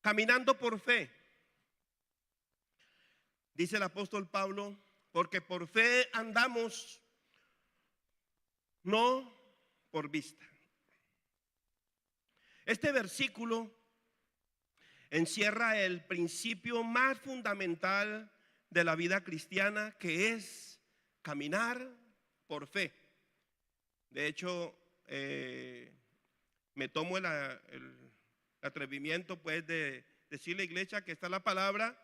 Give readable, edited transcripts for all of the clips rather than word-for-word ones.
caminando por fe. Dice el apóstol Pablo, porque por fe andamos, no por vista. Este versículo encierra el principio más fundamental de la vida cristiana, que es caminar por fe. De hecho, me tomo el atrevimiento pues de decirle a la iglesia que está la palabra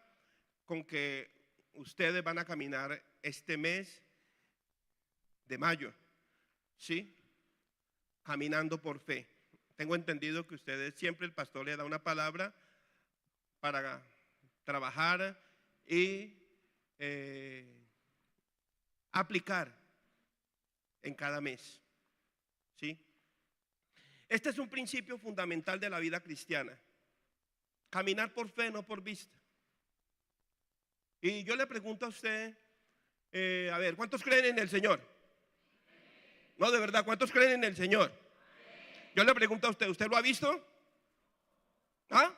con que ustedes van a caminar este mes de mayo, ¿sí? Caminando por fe. Tengo entendido que ustedes siempre, el pastor le da una palabra para trabajar y aplicar en cada mes, ¿sí? Este es un principio fundamental de la vida cristiana. Caminar por fe, no por vista. Y yo le pregunto a usted, a ver, ¿cuántos creen en el Señor? No, de verdad, ¿cuántos creen en el Señor? Yo le pregunto a usted, ¿usted lo ha visto? ¿Ah?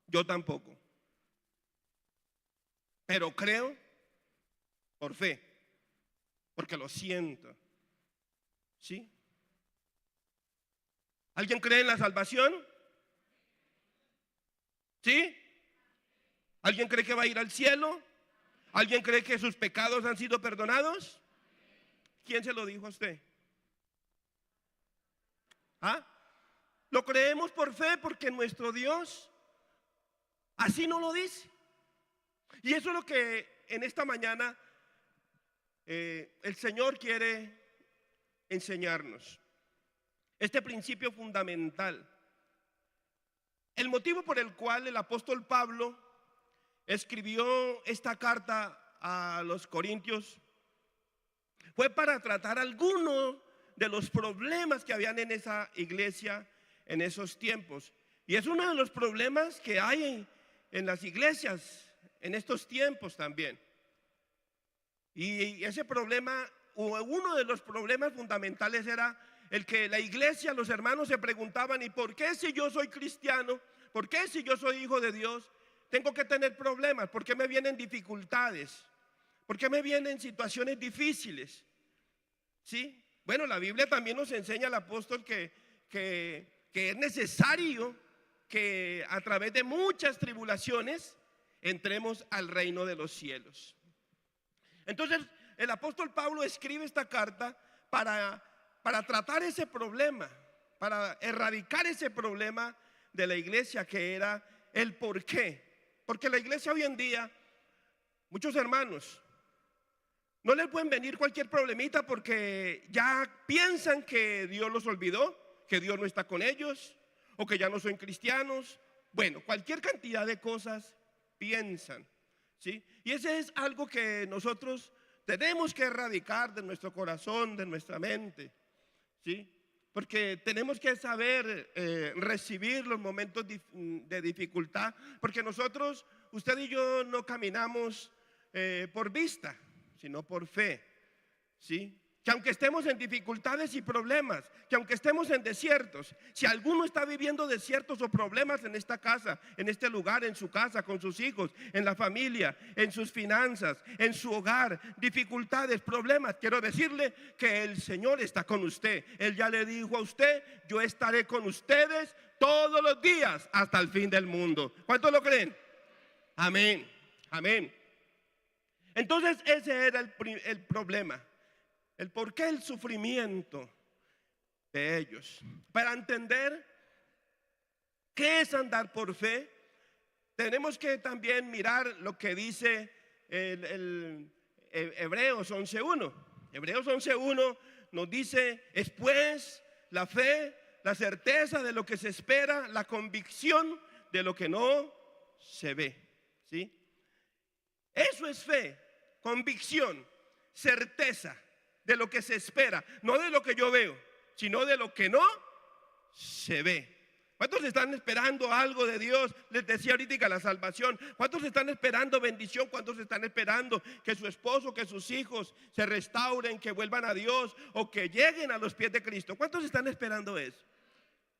Yo tampoco. Pero creo por fe, porque lo siento. ¿Sí? ¿Alguien cree en la salvación? ¿Sí? ¿Alguien cree que va a ir al cielo? ¿Alguien cree que sus pecados han sido perdonados? ¿Quién se lo dijo a usted? ¿Ah? Lo creemos por fe porque nuestro Dios así nos lo dice. Y eso es lo que en esta mañana el Señor quiere enseñarnos. Este principio fundamental. El motivo por el cual el apóstol Pablo escribió esta carta a los Corintios fue para tratar algunos de los problemas que habían en esa iglesia en esos tiempos. Y es uno de los problemas que hay en las iglesias en estos tiempos también. Y ese problema, o uno de los problemas fundamentales, era el que la iglesia, los hermanos se preguntaban: ¿y por qué si yo soy cristiano? ¿Por qué si yo soy hijo de Dios tengo que tener problemas? ¿Por qué me vienen dificultades? ¿Por qué me vienen situaciones difíciles? ¿Sí? Bueno, la Biblia también nos enseña, el apóstol, que es necesario que a través de muchas tribulaciones entremos al reino de los cielos. Entonces el apóstol Pablo escribe esta carta para tratar ese problema, para erradicar ese problema de la iglesia, que era el por qué. Porque la iglesia hoy en día, muchos hermanos, no les pueden venir cualquier problemita porque ya piensan que Dios los olvidó, que Dios no está con ellos, o que ya no son cristianos. Bueno, cualquier cantidad de cosas piensan, ¿sí? Y ese es algo que nosotros tenemos que erradicar de nuestro corazón, de nuestra mente, ¿sí? Porque tenemos que saber recibir los momentos de dificultad, porque nosotros, usted y yo, no caminamos por vista, sino por fe, ¿sí? Que aunque estemos en dificultades y problemas, que aunque estemos en desiertos, si alguno está viviendo desiertos o problemas en esta casa, en este lugar, en su casa, con sus hijos, en la familia, en sus finanzas, en su hogar, dificultades, problemas, quiero decirle que el Señor está con usted. Él ya le dijo a usted: yo estaré con ustedes todos los días hasta el fin del mundo. ¿Cuántos lo creen? Amén, amén. Entonces ese era el problema. El por qué el sufrimiento de ellos. Para entender qué es andar por fe, tenemos que también mirar lo que dice el Hebreos 11:1. Hebreos 11:1 nos dice: es pues la fe, la certeza de lo que se espera, la convicción de lo que no se ve, ¿sí? Eso es fe, convicción, certeza de lo que se espera, no de lo que yo veo, sino de lo que no se ve. ¿Cuántos están esperando algo de Dios? Les decía ahorita la salvación. ¿Cuántos están esperando bendición? ¿Cuántos están esperando que su esposo, que sus hijos se restauren, que vuelvan a Dios o que lleguen a los pies de Cristo? ¿Cuántos están esperando eso?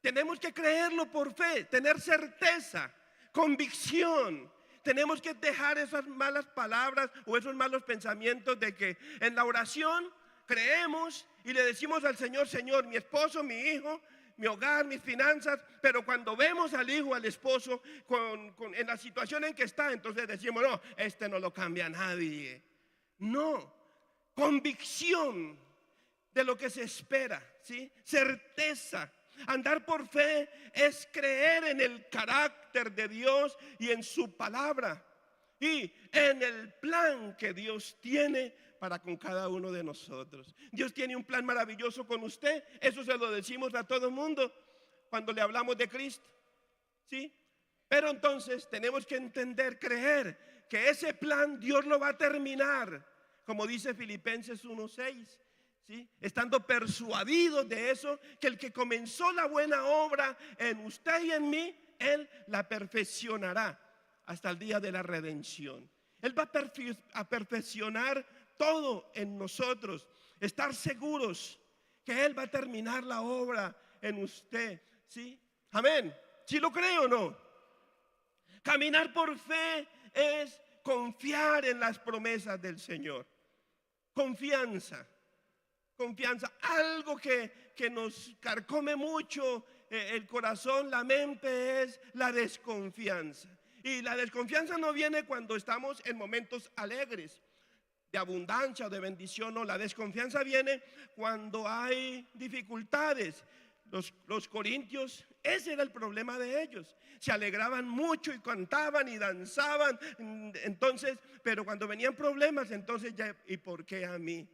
Tenemos que creerlo por fe, tener certeza, convicción. Tenemos que dejar esas malas palabras o esos malos pensamientos de que en la oración creemos y le decimos al Señor: Señor, mi esposo, mi hijo, mi hogar, mis finanzas. Pero cuando vemos al hijo, al esposo, en la situación en que está, entonces decimos: no, este no lo cambia nadie. No, convicción de lo que se espera, ¿sí? Certeza. Andar por fe es creer en el carácter de Dios y en su palabra y en el plan que Dios tiene para con cada uno de nosotros. Dios tiene un plan maravilloso con usted. Eso se lo decimos a todo el mundo cuando le hablamos de Cristo, ¿sí? Pero entonces tenemos que entender, creer que ese plan Dios lo va a terminar, como dice Filipenses 1:6. ¿Sí? Estando persuadidos de eso, que el que comenzó la buena obra en usted y en mí, Él la perfeccionará hasta el día de la redención. Él va a perfeccionar todo en nosotros. Estar seguros que Él va a terminar la obra en usted, ¿sí? Amén. ¿Sí lo cree o no? Caminar por fe es confiar en las promesas del Señor. Confianza. Algo que nos carcome mucho el corazón, la mente, es la desconfianza. Y la desconfianza no viene cuando estamos en momentos alegres, de abundancia o de bendición. No, la desconfianza viene cuando hay dificultades. Los corintios, ese era el problema de ellos. Se alegraban mucho y cantaban y danzaban. Entonces, pero cuando venían problemas, entonces ya, ¿y por qué a mí?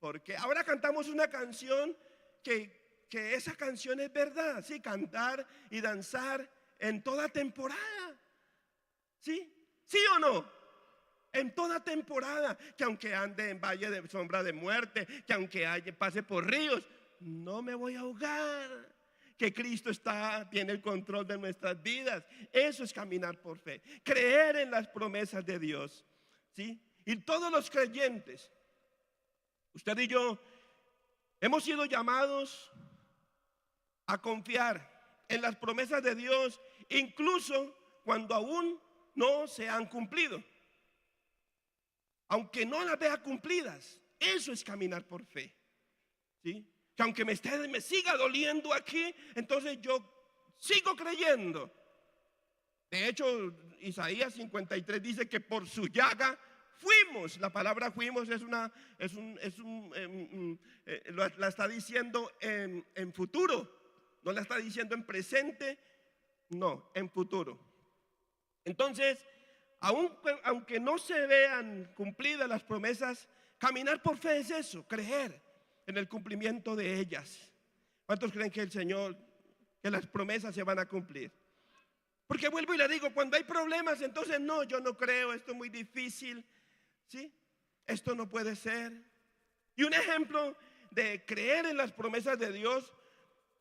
Porque ahora cantamos una canción que esa canción es verdad, ¿sí? Cantar y danzar en toda temporada, ¿sí? ¿Sí o no? En toda temporada, que aunque ande en valle de sombra de muerte, que aunque pase por ríos, no me voy a ahogar, que Cristo tiene el control de nuestras vidas. Eso es caminar por fe, creer en las promesas de Dios, ¿sí? Y todos los creyentes, usted y yo, hemos sido llamados a confiar en las promesas de Dios, incluso cuando aún no se han cumplido. Aunque no las vea cumplidas, eso es caminar por fe, ¿sí? Que aunque me siga doliendo aquí, entonces yo sigo creyendo. De hecho, Isaías 53 dice que por su llaga fuimos. La palabra fuimos la está diciendo en futuro, no la está diciendo en presente, no, en futuro. Entonces, aunque no se vean cumplidas las promesas, caminar por fe es eso, creer en el cumplimiento de ellas. ¿Cuántos creen que el Señor, que las promesas se van a cumplir? Porque vuelvo y le digo, cuando hay problemas, entonces no, yo no creo, esto es muy difícil, ¿sí? Esto no puede ser. Y un ejemplo de creer en las promesas de Dios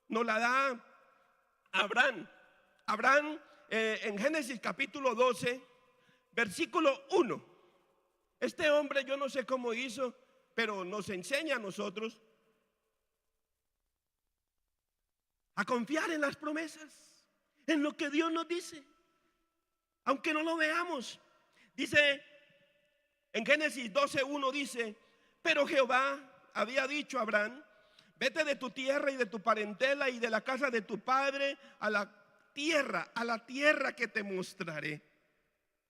nos la da Abraham. Abraham, en Génesis capítulo 12, versículo 1. Este hombre, yo no sé cómo hizo, pero nos enseña a nosotros a confiar en las promesas, en lo que Dios nos dice, aunque no lo veamos. Dice en Génesis 12:1, dice: pero Jehová había dicho a Abraham: vete de tu tierra y de tu parentela y de la casa de tu padre a la tierra que te mostraré.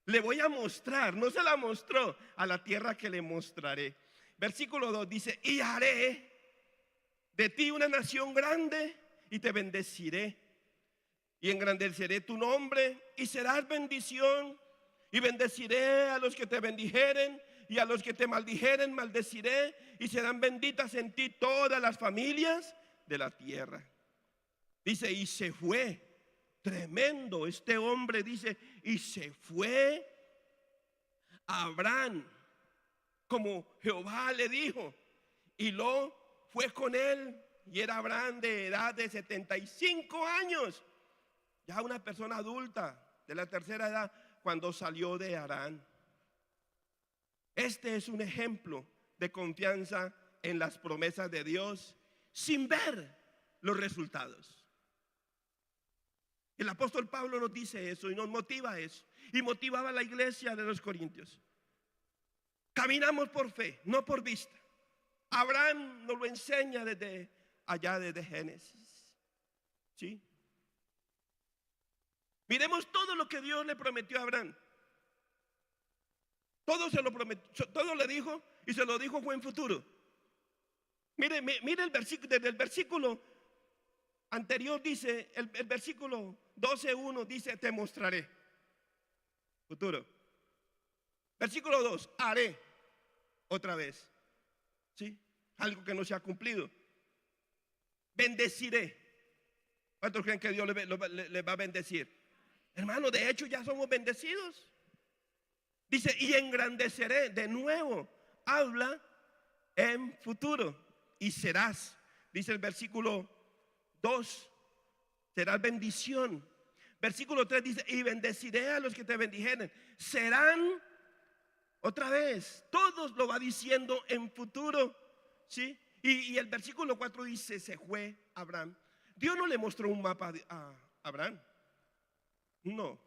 Le voy a mostrar, no se la mostró, a la tierra que le mostraré. Versículo 2 dice: y haré de ti una nación grande y te bendeciré y engrandeceré tu nombre y serás bendición, y bendeciré a los que te bendijeren y a los que te maldijeren maldeciré, y serán benditas en ti todas las familias de la tierra. Dice: y se fue. Tremendo, este hombre dice: y se fue Abraham como Jehová le dijo, y Lot fue con él, y era Abraham de edad de 75 años, ya una persona adulta de la tercera edad, cuando salió de Harán. Este es un ejemplo de confianza en las promesas de Dios sin ver los resultados. El apóstol Pablo nos dice eso y nos motiva a eso. Y motivaba a la iglesia de los Corintios. Caminamos por fe, no por vista. Abraham nos lo enseña desde allá, desde Génesis. ¿Sí? Miremos todo lo que Dios le prometió a Abraham. Todo se lo prometió, todo le dijo y se lo dijo fue en futuro. Mire el versículo, desde el versículo anterior dice, el versículo 12:1 dice, te mostraré. Futuro. Versículo 2, haré otra vez. ¿Sí? Algo que no se ha cumplido. Bendeciré. ¿Cuántos creen que Dios le va a bendecir? Hermano, de hecho ya somos bendecidos. Dice, y engrandeceré. De nuevo, habla en futuro. Y serás, dice el versículo 2, serás bendición. Versículo 3 dice, y bendeciré a los que te bendijeren. Serán, otra vez, todos lo va diciendo en futuro. ¿Sí? Y el versículo 4 dice, se fue Abraham. Dios no le mostró un mapa a Abraham. No.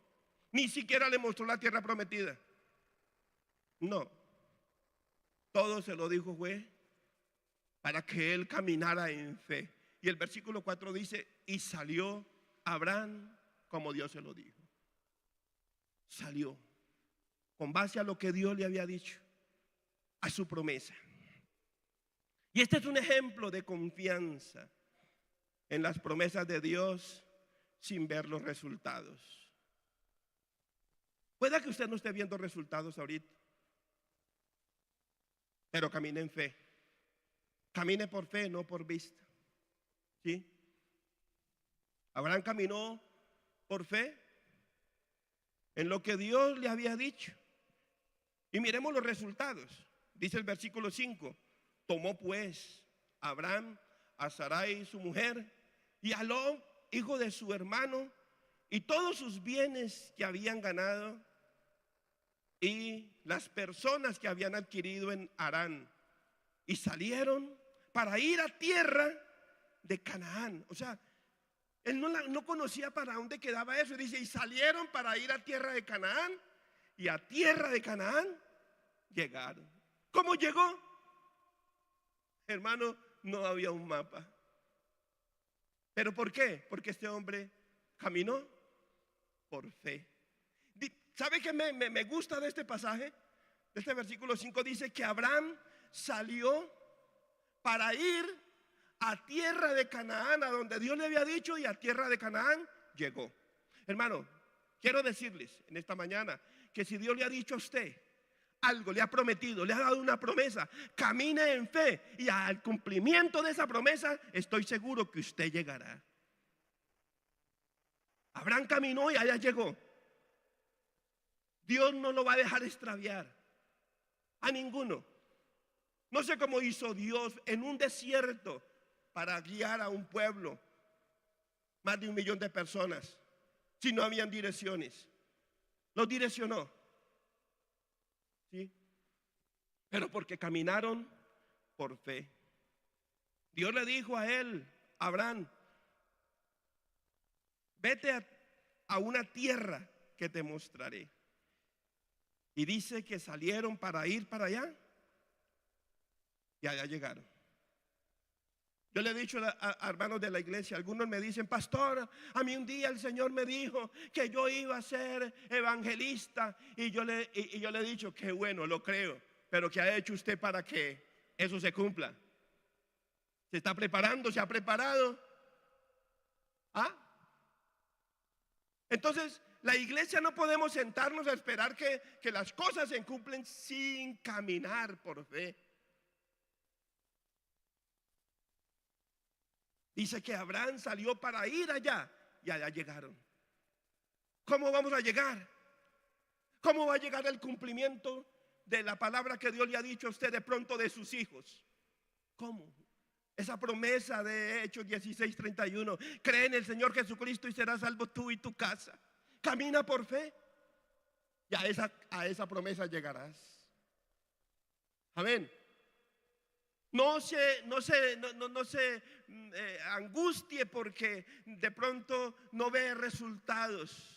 Ni siquiera le mostró la tierra prometida. No. Todo se lo dijo fue para que él caminara en fe. Y el versículo 4 dice, y salió Abraham como Dios se lo dijo. Salió con base a lo que Dios le había dicho, a su promesa. Y este es un ejemplo de confianza en las promesas de Dios sin ver los resultados. Puede que usted no esté viendo resultados ahorita, pero camine en fe. Camine por fe, no por vista. ¿Sí? Abraham caminó por fe en lo que Dios le había dicho. Y miremos los resultados. Dice el versículo 5. Tomó pues Abraham a Sarai su mujer y a Lot, hijo de su hermano, y todos sus bienes que habían ganado y las personas que habían adquirido en Harán, y salieron para ir a tierra de Canaán. O sea, él no conocía para dónde quedaba eso. Dice, y salieron para ir a tierra de Canaán, y a tierra de Canaán llegaron. ¿Cómo llegó? Hermano, no había un mapa. ¿Pero por qué? Porque este hombre caminó por fe. ¿Sabe qué me gusta de este pasaje? De este versículo 5 dice que Abraham salió para ir a tierra de Canaán, a donde Dios le había dicho, y a tierra de Canaán llegó. Hermano, quiero decirles en esta mañana que si Dios le ha dicho a usted algo, le ha prometido, le ha dado una promesa, camine en fe y al cumplimiento de esa promesa estoy seguro que usted llegará. Abraham caminó y allá llegó. Dios no lo va a dejar extraviar a ninguno. No sé cómo hizo Dios en un desierto para guiar a un pueblo, más de 1 millón de personas, si no habían direcciones. Los direccionó. ¿Sí? Pero porque caminaron por fe. Dios le dijo a él, Abraham, vete a una tierra que te mostraré. Y dice que salieron para ir para allá y allá llegaron. Yo le he dicho a hermanos de la iglesia, algunos me dicen, pastor, a mí un día el Señor me dijo que yo iba a ser evangelista, y yo le he dicho, qué bueno, lo creo, pero ¿qué ha hecho usted para que eso se cumpla? ¿Se está preparando? ¿Se ha preparado? ¿Ah? Entonces, la iglesia no podemos sentarnos a esperar que las cosas se cumplen sin caminar por fe. Dice que Abraham salió para ir allá y allá llegaron. ¿Cómo vamos a llegar? ¿Cómo va a llegar el cumplimiento de la palabra que Dios le ha dicho a usted de pronto de sus hijos? ¿Cómo? Esa promesa de Hechos 16:31, cree en el Señor Jesucristo y serás salvo tú y tu casa. Camina por fe y a esa promesa llegarás. Amén. No se angustie porque de pronto no ve resultados.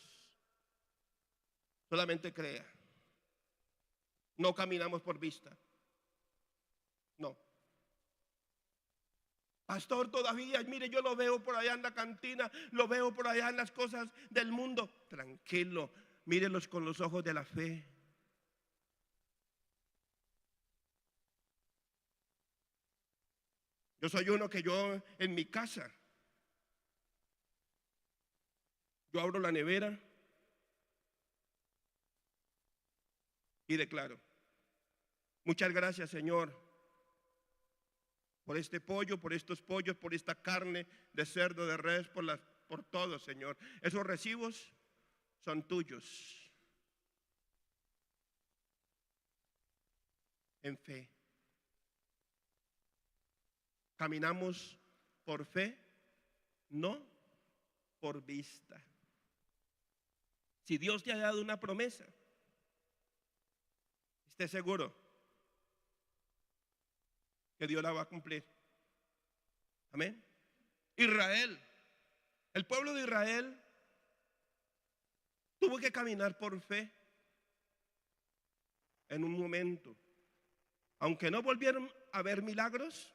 Solamente crea. No caminamos por vista. No. Pastor, todavía, mire, yo lo veo por allá en la cantina, lo veo por allá en las cosas del mundo. Tranquilo, mírelos con los ojos de la fe. Yo soy uno que yo en mi casa, yo abro la nevera y declaro: muchas gracias, Señor, por este pollo, por estos pollos, por esta carne de cerdo, de res, por todo, Señor. Esos recibos son tuyos. En fe. Caminamos por fe, no por vista. Si Dios te ha dado una promesa, esté seguro que Dios la va a cumplir. Amén. Israel, el pueblo de Israel tuvo que caminar por fe en un momento. Aunque no volvieron a ver milagros,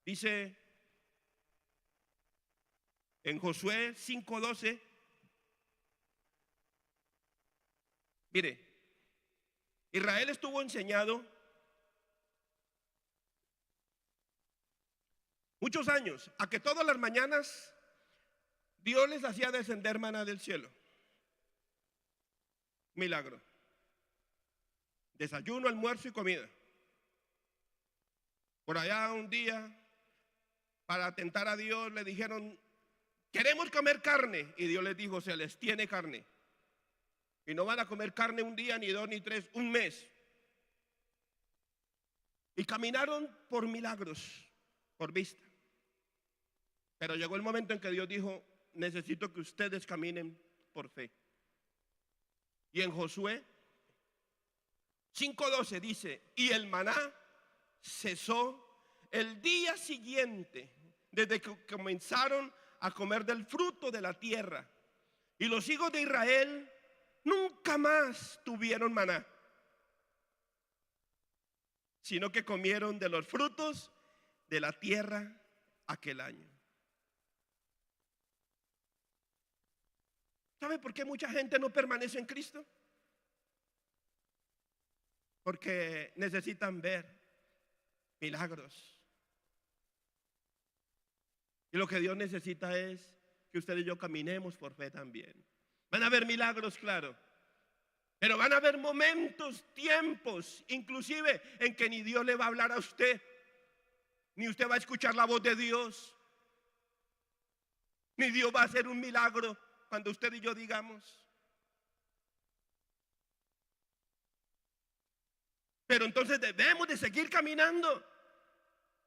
dice en Josué 5:12, mire, Israel estuvo enseñado muchos años a que todas las mañanas Dios les hacía descender maná del cielo. Milagro. Desayuno, almuerzo y comida. Por allá un día, para tentar a Dios, le dijeron: queremos comer carne. Y Dios les dijo: se les tiene carne. Y no van a comer carne un día, ni dos, ni tres, un mes. Y caminaron por milagros, por vista. Pero llegó el momento en que Dios dijo: necesito que ustedes caminen por fe. Y en Josué 5:12 dice: y el maná cesó el día siguiente, desde que comenzaron a comer del fruto de la tierra. Y los hijos de Israel nunca más tuvieron maná, sino que comieron de los frutos de la tierra aquel año. ¿Sabe por qué mucha gente no permanece en Cristo? Porque necesitan ver milagros. Y lo que Dios necesita es que usted y yo caminemos por fe también. Van a haber milagros, claro, pero van a haber momentos, tiempos, inclusive en que ni Dios le va a hablar a usted, ni usted va a escuchar la voz de Dios, ni Dios va a hacer un milagro cuando usted y yo digamos. Pero entonces debemos de seguir caminando,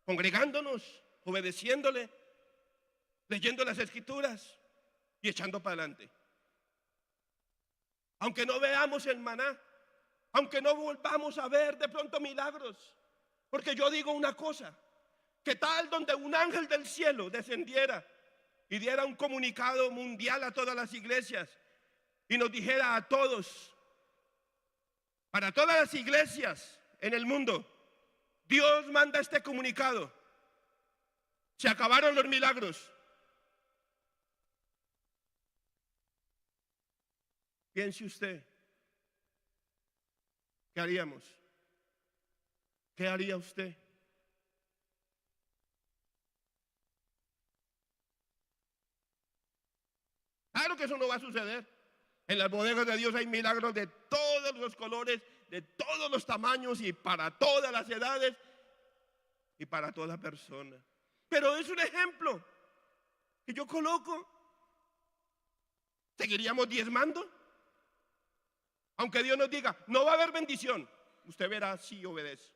congregándonos, obedeciéndole, leyendo las Escrituras y echando para adelante. Aunque no veamos el maná, aunque no volvamos a ver de pronto milagros, porque yo digo una cosa: ¿qué tal donde un ángel del cielo descendiera y diera un comunicado mundial a todas las iglesias y nos dijera a todos, para todas las iglesias en el mundo: Dios manda este comunicado, se acabaron los milagros? Piense usted, ¿qué haríamos? ¿Qué haría usted? Claro que eso no va a suceder. En las bodegas de Dios hay milagros de todos los colores, de todos los tamaños y para todas las edades y para toda persona. Pero es un ejemplo que yo coloco. ¿Seguiríamos diezmando? Aunque Dios nos diga: no va a haber bendición, usted verá si obedece.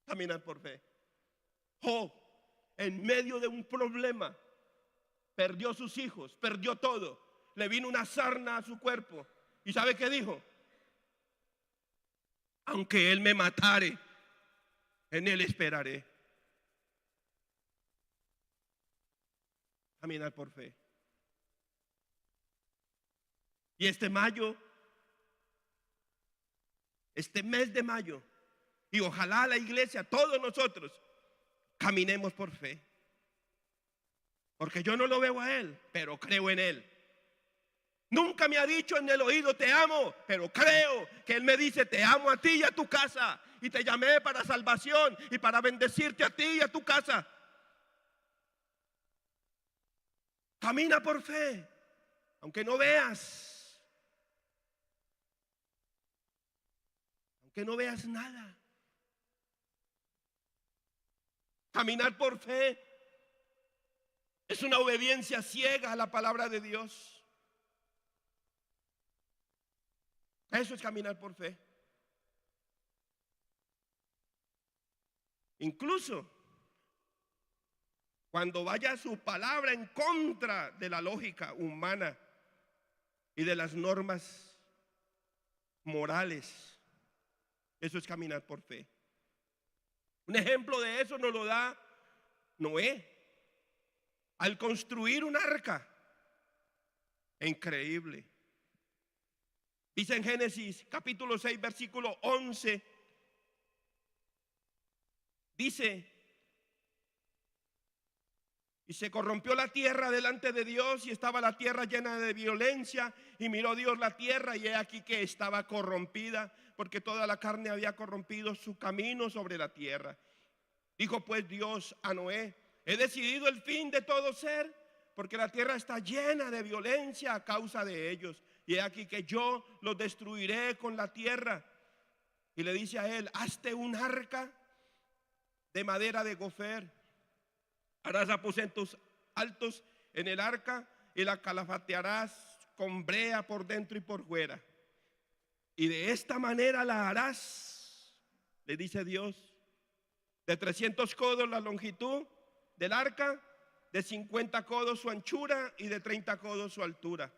Caminar por fe. Job, en medio de un problema, perdió sus hijos, perdió todo. Le vino una sarna a su cuerpo ¿Y sabe qué dijo? Aunque Él me matare, en Él esperaré. Caminar por fe. Y este mayo, este mes de mayo, y ojalá la iglesia, todos nosotros, caminemos por fe. Porque yo no lo veo a Él, pero creo en Él. Nunca me ha dicho en el oído te amo, pero creo que Él me dice te amo a ti y a tu casa. Y te llamé para salvación y para bendecirte a ti y a tu casa. Camina por fe, aunque no veas. Aunque no veas nada. Caminar por fe es una obediencia ciega a la palabra de Dios. Eso es caminar por fe. Incluso cuando vaya su palabra en contra de la lógica humana y de las normas morales, eso es caminar por fe. Un ejemplo de eso nos lo da Noé al construir un arca. Increíble. Dice en Génesis capítulo 6 versículo 11. Dice: y se corrompió la tierra delante de Dios, y estaba la tierra llena de violencia, y miró Dios la tierra, y he aquí que estaba corrompida, porque toda la carne había corrompido su camino sobre la tierra. Dijo pues Dios a Noé: he decidido el fin de todo ser, porque la tierra está llena de violencia a causa de ellos, y he aquí que yo los destruiré con la tierra. Y le dice a él: hazte un arca de madera de gofer, harás aposentos altos en el arca y la calafatearás con brea por dentro y por fuera. Y de esta manera la harás, le dice Dios, de 300 codos la longitud del arca, de 50 codos su anchura y de 30 codos su altura.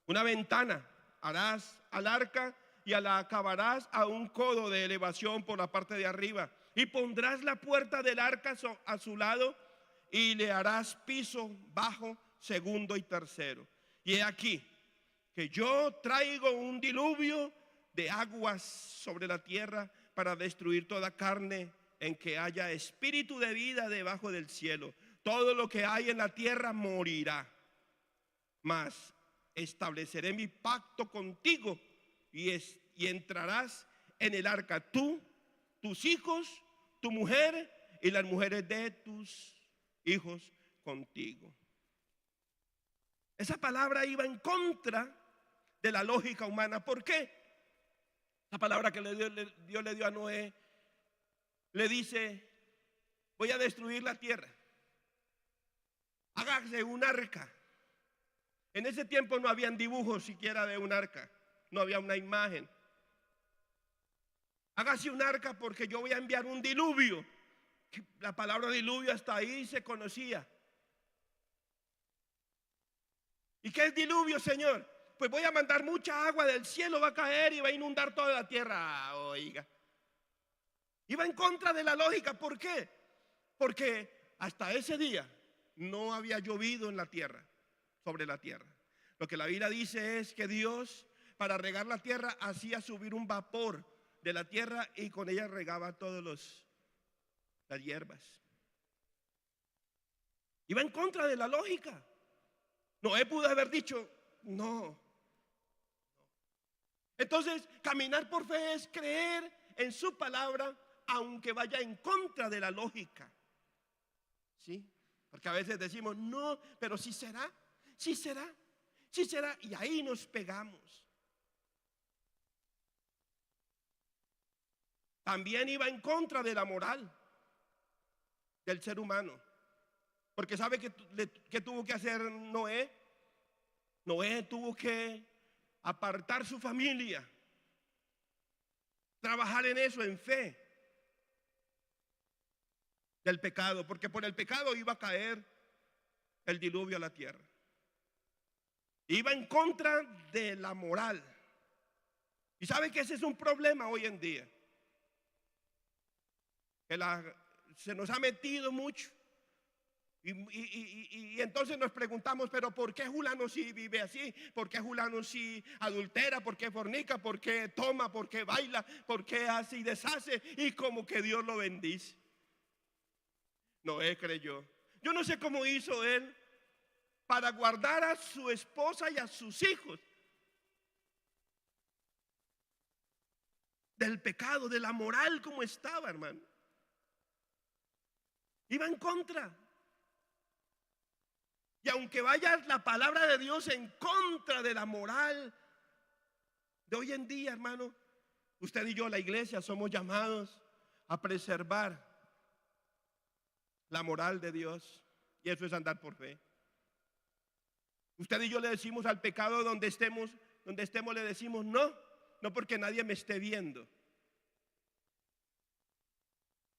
Una ventana harás al arca y la acabarás a un codo de elevación por la parte de arriba. Y pondrás la puerta del arca a su lado y le harás piso bajo, segundo y tercero. Y he aquí que yo traigo un diluvio de aguas sobre la tierra para destruir toda carne en que haya espíritu de vida debajo del cielo. Todo lo que hay en la tierra morirá. Mas estableceré mi pacto contigo y entrarás en el arca tú, tus hijos, tu mujer y las mujeres de tus hijos contigo. Esa palabra iba en contra de la lógica humana. ¿Por qué? La palabra que Dios le dio a Noé le dice: voy a destruir la tierra, hágase un arca. En ese tiempo no habían dibujos siquiera de un arca, no había una imagen. Hágase un arca porque yo voy a enviar un diluvio. La palabra diluvio hasta ahí se conocía. ¿Y qué es diluvio, Señor? Pues voy a mandar mucha agua del cielo, va a caer y va a inundar toda la tierra. Oiga, iba en contra de la lógica. ¿Por qué? Porque hasta ese día no había llovido en la tierra, sobre la tierra. Lo que la Biblia dice es que Dios, para regar la tierra, hacía subir un vapor de la tierra y con ella regaba todas las hierbas. Iba en contra de la lógica. Noé pudo haber dicho no. Entonces, caminar por fe es creer en su palabra, aunque vaya en contra de la lógica. ¿Sí? Porque a veces decimos no, pero sí será, sí será, sí será, y ahí nos pegamos. También iba en contra de la moral del ser humano. Porque ¿sabe qué tuvo que hacer Noé? Noé tuvo que apartar su familia, trabajar en eso, en fe del pecado, porque por el pecado iba a caer el diluvio a la tierra. Iba en contra de la moral, Y sabe que ese es un problema hoy en día, que se nos ha metido mucho. Y entonces nos preguntamos, pero ¿por qué Julano sí vive así? ¿Por qué Julano sí adultera? ¿Por qué fornica? ¿Por qué toma? ¿Por qué baila? ¿Por qué hace y deshace? Y como que Dios lo bendice. Noé creyó. Yo no sé cómo hizo él para guardar a su esposa y a sus hijos del pecado, de la moral como estaba, hermano. Iba en contra. Y aunque vaya la palabra de Dios en contra de la moral de hoy en día, hermano, usted y yo, la iglesia, somos llamados a preservar la moral de Dios. Y eso es andar por fe. Usted y yo le decimos al pecado donde estemos le decimos no, no porque nadie me esté viendo,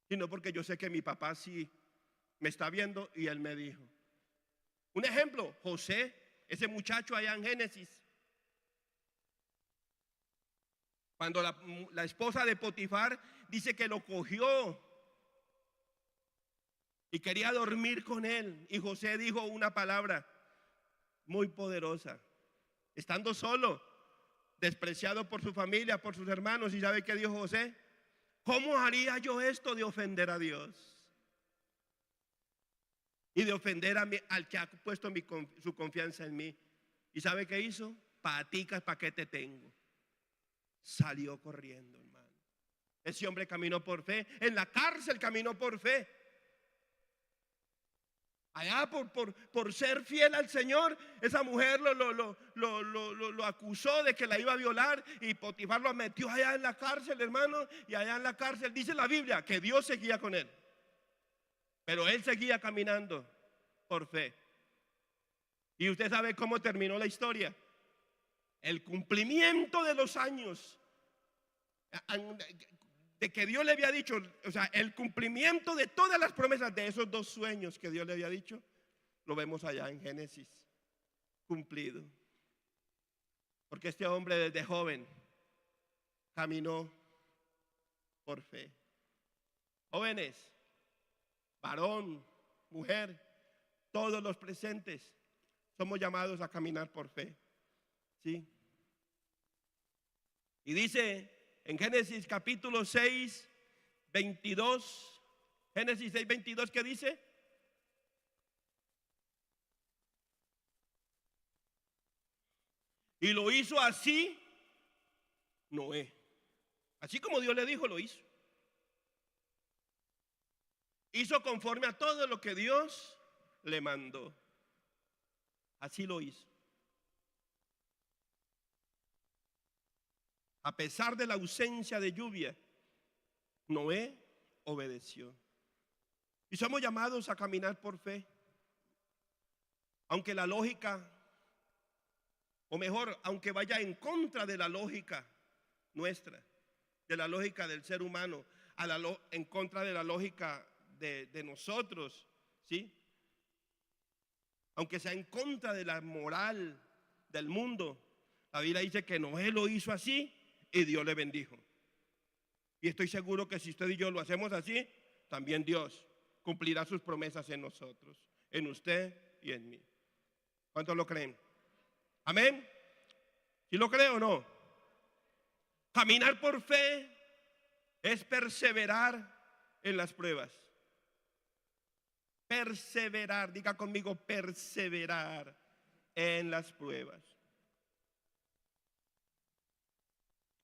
sino porque yo sé que mi papá sí me está viendo y él me dijo. Un ejemplo, José, ese muchacho allá en Génesis, cuando la esposa de Potifar dice que lo cogió y quería dormir con él, y José dijo una palabra muy poderosa, estando solo, despreciado por su familia, por sus hermanos. ¿Y sabe qué dijo José? ¿Cómo haría yo esto de ofender a Dios? Y de ofender al que ha puesto su confianza en mí. ¿Y sabe qué hizo? Paticas, ¿para qué te tengo? Salió corriendo, hermano. Ese hombre caminó por fe. En la cárcel caminó por fe. Allá por ser fiel al Señor, esa mujer lo acusó de que la iba a violar, y Potifar lo metió allá en la cárcel, hermano. Y allá en la cárcel dice la Biblia que Dios seguía con él, pero él seguía caminando por fe. Y usted sabe cómo terminó la historia. El cumplimiento de los años de que Dios le había dicho, o sea, el cumplimiento de todas las promesas de esos 2 sueños que Dios le había dicho, lo vemos allá en Génesis, cumplido. Porque este hombre desde joven caminó por fe. Jóvenes, varón, mujer, todos los presentes somos llamados a caminar por fe. ¿Sí? Y dice en Génesis capítulo 6, 22, Génesis 6, 22, ¿qué dice? Y lo hizo así Noé. Así como Dios le dijo, lo hizo. Hizo conforme a todo lo que Dios le mandó. Así lo hizo. A pesar de la ausencia de lluvia, Noé obedeció. Y somos llamados a caminar por fe. Aunque la lógica, o mejor, aunque vaya en contra de la lógica nuestra, de la lógica del ser humano, en contra de la lógica de nosotros, ¿sí? Aunque sea en contra de la moral del mundo, la Biblia dice que Noé lo hizo así y Dios le bendijo. Y estoy seguro que si usted y yo lo hacemos así, también Dios cumplirá sus promesas en nosotros, en usted y en mí. ¿Cuántos lo creen? Amén. ¿Sí lo cree o no? Caminar por fe es perseverar en las pruebas. Perseverar, diga conmigo, perseverar en las pruebas.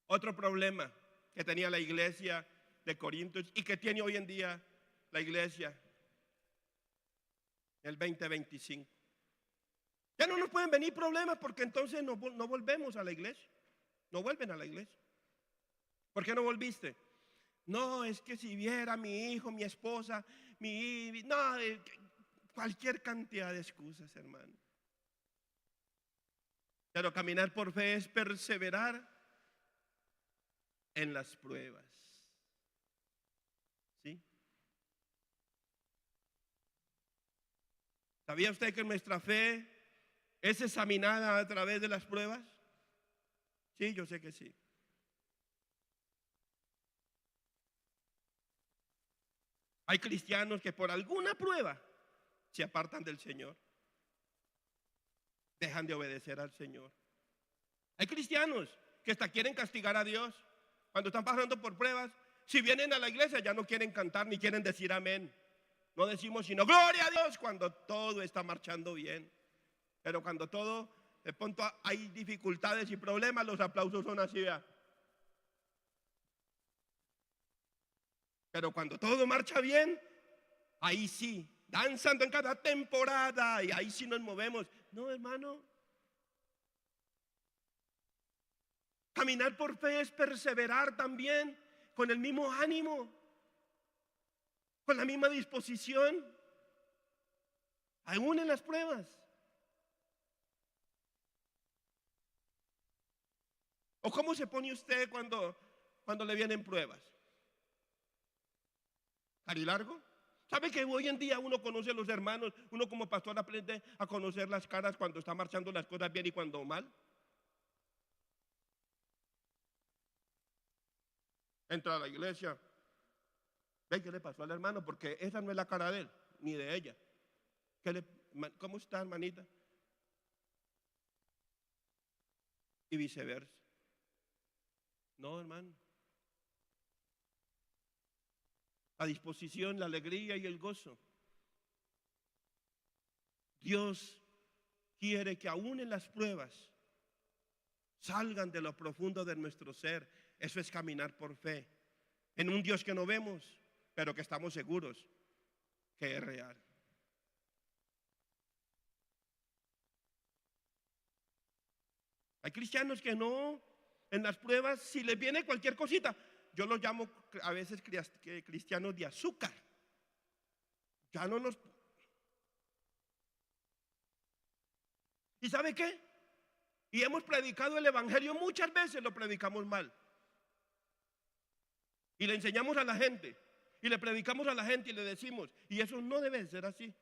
Otro problema que tenía la iglesia de Corinto y que tiene hoy en día la iglesia en el 2025. Ya no nos pueden venir problemas porque entonces no volvemos a la iglesia. No vuelven a la iglesia. ¿Por qué no volviste? No, es que si viera mi hijo, mi esposa, no, cualquier cantidad de excusas, hermano. Pero caminar por fe es perseverar en las pruebas. ¿Sí? ¿Sabía usted que nuestra fe es examinada a través de las pruebas? Sí, yo sé que sí. Hay cristianos que por alguna prueba se apartan del Señor, dejan de obedecer al Señor. Hay cristianos que hasta quieren castigar a Dios cuando están pasando por pruebas. Si vienen a la iglesia ya no quieren cantar ni quieren decir amén. No decimos sino gloria a Dios cuando todo está marchando bien. Pero cuando todo, de pronto hay dificultades y problemas, los aplausos son así, ¿verdad? Pero cuando todo marcha bien, ahí sí, danzando en cada temporada, y ahí sí nos movemos. No, hermano. Caminar por fe es perseverar también con el mismo ánimo, con la misma disposición, aún en las pruebas. ¿O cómo se pone usted cuando le vienen pruebas? ¿Carilargo? ¿Sabe que hoy en día uno conoce a los hermanos? Uno como pastor aprende a conocer las caras cuando está marchando las cosas bien y cuando mal. Entra a la iglesia. ¿Ve qué le pasó al hermano? Porque esa no es la cara de él, ni de ella. ¿Cómo está, hermanita? Y viceversa. No, hermano. La disposición, la alegría y el gozo. Dios quiere que aún en las pruebas salgan de lo profundo de nuestro ser. Eso es caminar por fe en un Dios que no vemos, pero que estamos seguros que es real. Hay cristianos que no, en las pruebas, si les viene cualquier cosita, yo los llamo a veces cristianos de azúcar. Ya no nos... ¿Y sabe qué? Y hemos predicado el evangelio muchas veces, lo predicamos mal. Y le enseñamos a la gente, y le predicamos a la gente y le decimos, y eso no debe ser así.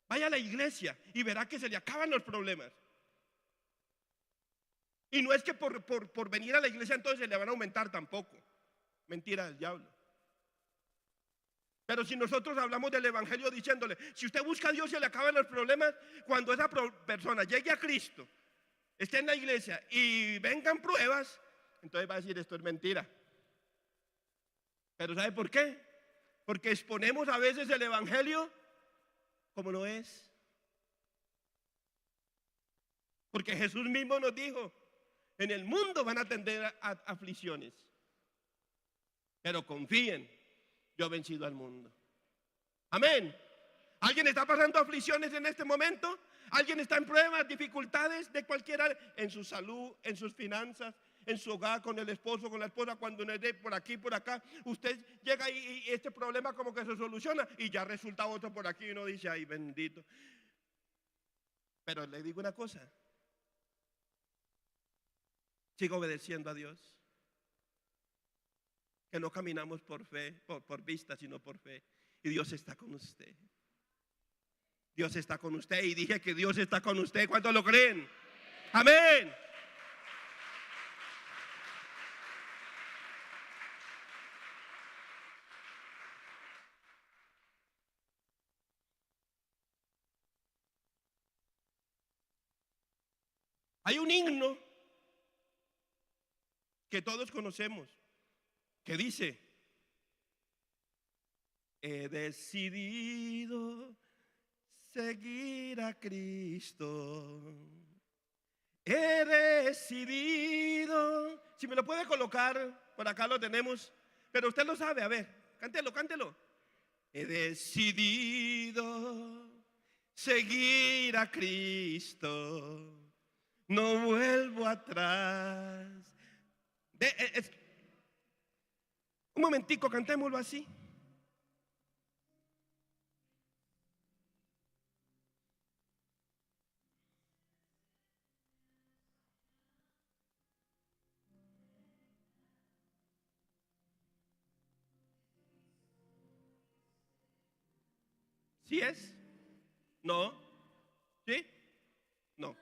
Vaya a la iglesia y verá que se le acaban los problemas. Y no es que por venir a la iglesia entonces se le van a aumentar tampoco. Mentira del diablo. Pero si nosotros hablamos del evangelio diciéndole, si usted busca a Dios se le acaban los problemas, cuando esa persona llegue a Cristo, esté en la iglesia y vengan pruebas, entonces va a decir esto es mentira. Pero ¿sabe por qué? Porque exponemos a veces el evangelio como no es. Porque Jesús mismo nos dijo, en el mundo van a tener aflicciones, pero confíen, yo he vencido al mundo. Amén. ¿Alguien está pasando aflicciones en este momento? ¿Alguien está en pruebas, dificultades de cualquier área? En su salud, en sus finanzas, en su hogar, con el esposo, con la esposa, cuando uno es por aquí, por acá, usted llega y este problema como que se soluciona y ya resulta otro por aquí y uno dice, ay bendito. Pero le digo una cosa, siga obedeciendo a Dios, que no caminamos por fe, por vista, sino por fe, y Dios está con usted. Dios está con usted y dije que Dios está con usted. ¿Cuántos lo creen? Amén. Hay un himno que todos conocemos que dice, he decidido seguir a Cristo. He decidido. Si me lo puede colocar, por acá lo tenemos. Pero usted lo sabe, a ver, cántelo, cántelo. He decidido seguir a Cristo. No vuelvo atrás. Un momentico, cantémoslo así. ¿Sí es? ¿No? ¿Sí? No.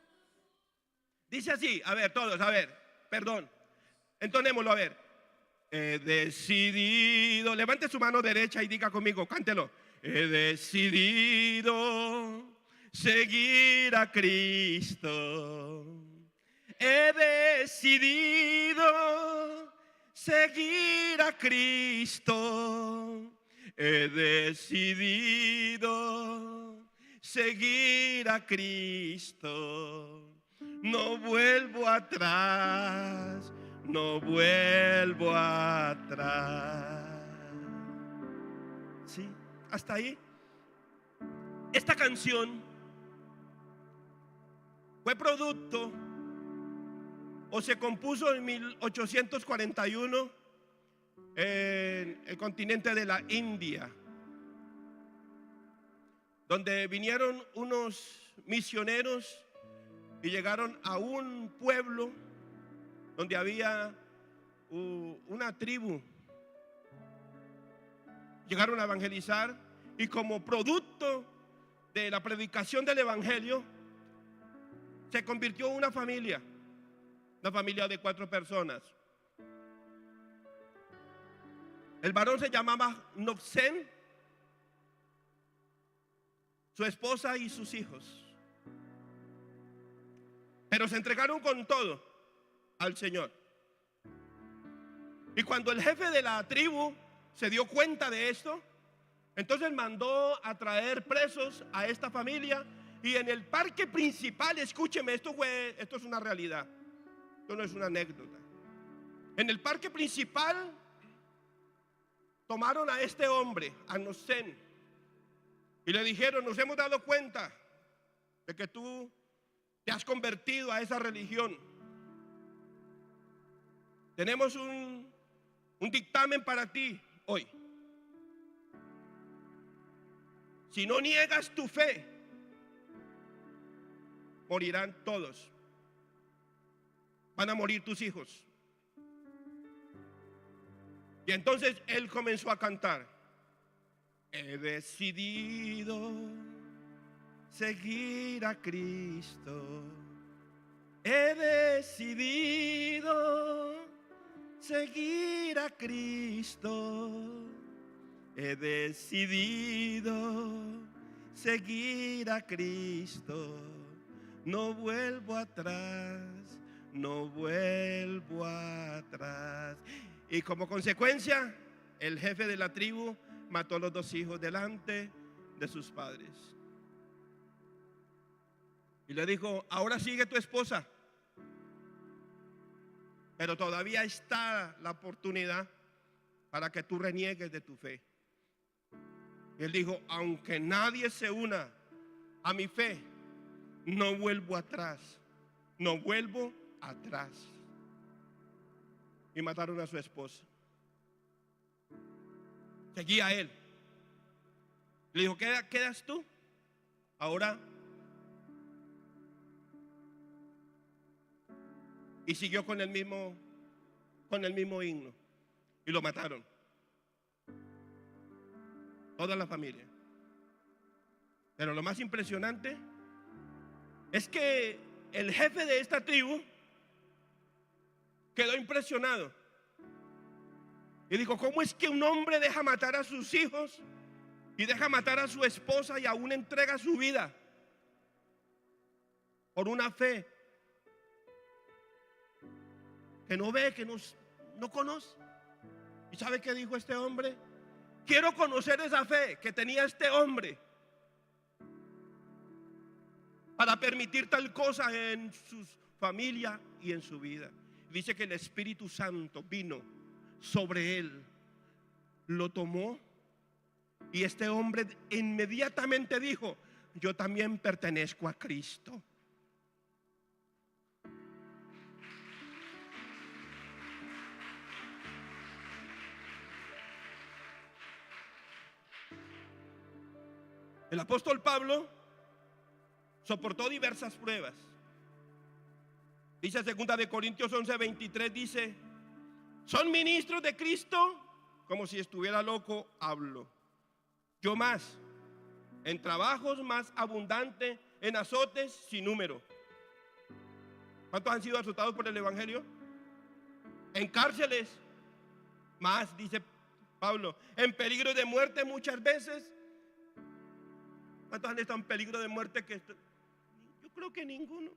Dice así, a ver, todos, a ver, perdón. Entonémoslo, a ver. He decidido, levante su mano derecha y diga conmigo, cántelo. He decidido seguir a Cristo. He decidido seguir a Cristo. He decidido seguir a Cristo. No vuelvo atrás, no vuelvo atrás. ¿Sí? Hasta ahí. Esta canción fue producto o se compuso en 1841 en el continente de la India, donde vinieron unos misioneros y llegaron a un pueblo donde había una tribu. Llegaron a evangelizar y como producto de la predicación del evangelio se convirtió en una familia de 4 personas. El varón se llamaba Nobsen, su esposa y sus hijos, pero se entregaron con todo al Señor. Y cuando el jefe de la tribu se dio cuenta de esto, entonces mandó a traer presos a esta familia. Y en el parque principal, escúcheme, esto es una realidad, esto no es una anécdota. En el parque principal tomaron a este hombre, a Nobsen, y le dijeron: nos hemos dado cuenta de que tú te has convertido a esa religión. Tenemos un dictamen para ti hoy. Si no niegas tu fe, morirán todos. Van a morir tus hijos. Y entonces él comenzó a cantar: he decidido seguir a Cristo. He decidido seguir a Cristo. He decidido seguir a Cristo. No vuelvo atrás, no vuelvo atrás. Y como consecuencia, el jefe de la tribu mató a los 2 hijos delante de sus padres. Y le dijo: ahora sigue tu esposa, pero todavía está la oportunidad para que tú reniegues de tu fe. Y él dijo: aunque nadie se una a mi fe, no vuelvo atrás, no vuelvo atrás. Y mataron a su esposa. Seguía a él. Le dijo: ¿quedas tú? Ahora. Y siguió con el mismo himno. Y lo mataron. Toda la familia. Pero lo más impresionante es que el jefe de esta tribu quedó impresionado y dijo: ¿cómo es que un hombre deja matar a sus hijos y deja matar a su esposa y aún entrega su vida por una fe que no ve, que no conoce? ¿Y sabe qué dijo este hombre? Quiero conocer esa fe que tenía este hombre para permitir tal cosa en su familia y en su vida. Dice que el Espíritu Santo vino sobre él, lo tomó, y este hombre inmediatamente dijo: yo también pertenezco a Cristo. El apóstol Pablo soportó diversas pruebas. Dice 2 de Corintios 11:23, dice: son ministros de Cristo, como si estuviera loco hablo. Yo más, en trabajos más abundante, en azotes sin número. ¿Cuántos han sido azotados por el evangelio? En cárceles, más, dice Pablo, en peligro de muerte muchas veces. ¿Cuántos han estado en peligro de muerte? Yo creo que ninguno.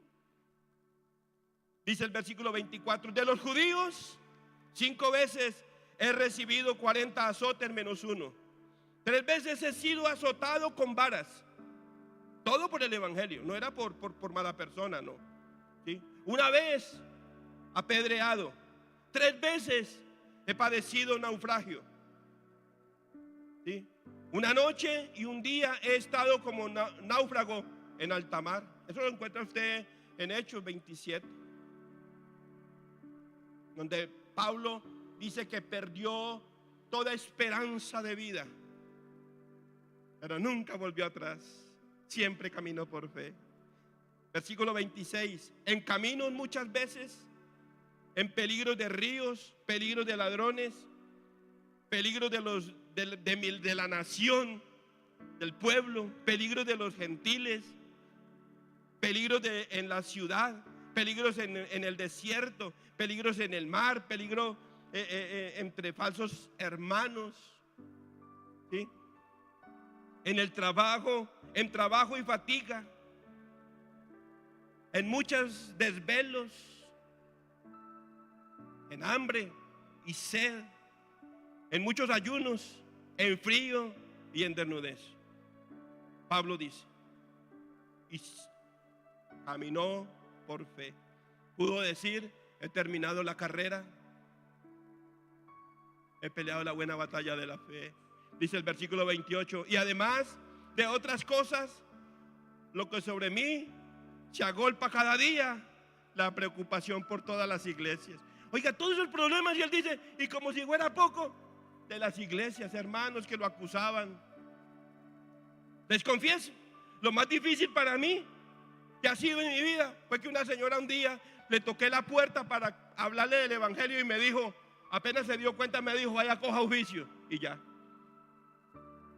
Dice el versículo 24, de los judíos 5 veces he recibido 40 azotes menos uno. 3 veces he sido azotado con varas. Todo por el evangelio, no era por mala persona, no. ¿Sí? Una vez apedreado. 3 veces he padecido naufragio. ¿Sí? Una noche y un día he estado como náufrago en alta mar. Eso lo encuentra usted en Hechos 27, donde Pablo dice que perdió toda esperanza de vida, pero nunca volvió atrás. Siempre caminó por fe. Versículo 26, en caminos muchas veces, en peligros de ríos, peligros de ladrones, peligros de la nación, del pueblo, peligros de los gentiles, peligros en la ciudad, peligros en el desierto, peligros en el mar, peligro entre falsos hermanos, ¿sí? En el trabajo, en trabajo y fatiga, en muchos desvelos, en hambre y sed, en muchos ayunos, en frío y en desnudez. Pablo dice, y caminó por fe. Pudo decir, he terminado la carrera, he peleado la buena batalla de la fe. Dice el versículo 28, y además de otras cosas, lo que sobre mí se agolpa cada día, la preocupación por todas las iglesias. Oiga, todos esos problemas, y él dice, y como si fuera poco, de las iglesias, hermanos que lo acusaban. Les confieso, lo más difícil para mí que ha sido en mi vida fue que una señora un día le toqué la puerta para hablarle del evangelio y me dijo, apenas se dio cuenta, me dijo, vaya, coja oficio, y ya.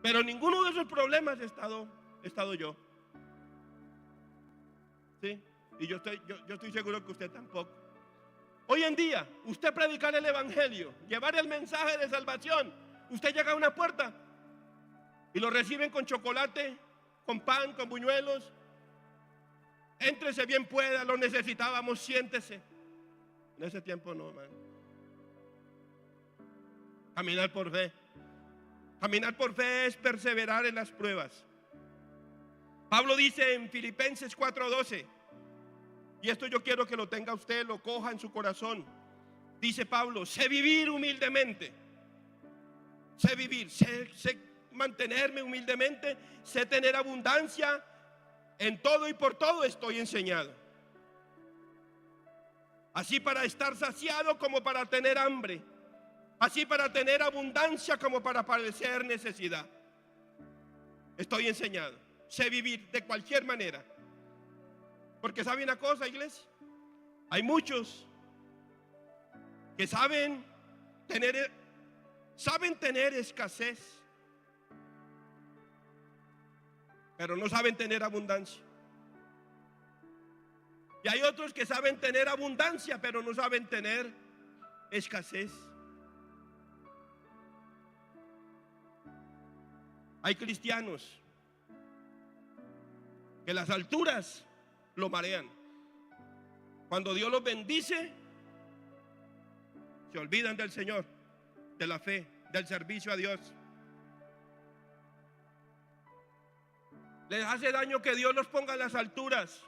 Pero ninguno de esos problemas he estado yo. ¿Sí? Y yo estoy seguro que usted tampoco. Hoy en día, usted predicar el evangelio, llevar el mensaje de salvación, usted llega a una puerta y lo reciben con chocolate, con pan, con buñuelos. Éntrese bien pueda, lo necesitábamos, siéntese. En ese tiempo no, man. Caminar por fe. Caminar por fe es perseverar en las pruebas. Pablo dice en Filipenses 4:12, y esto yo quiero que lo tenga usted, lo coja en su corazón. Dice Pablo, sé vivir humildemente. Sé vivir, sé mantenerme humildemente, sé tener abundancia. En todo y por todo estoy enseñado. Así para estar saciado como para tener hambre. Así para tener abundancia como para padecer necesidad. Estoy enseñado. Sé vivir de cualquier manera. Porque ¿sabe una cosa, iglesia? Hay muchos que saben tener escasez, pero no saben tener abundancia. Y hay otros que saben tener abundancia, pero no saben tener escasez. Hay cristianos que las alturas lo marean. Cuando Dios los bendice, se olvidan del Señor, de la fe, del servicio a Dios. Les hace daño que Dios los ponga en las alturas.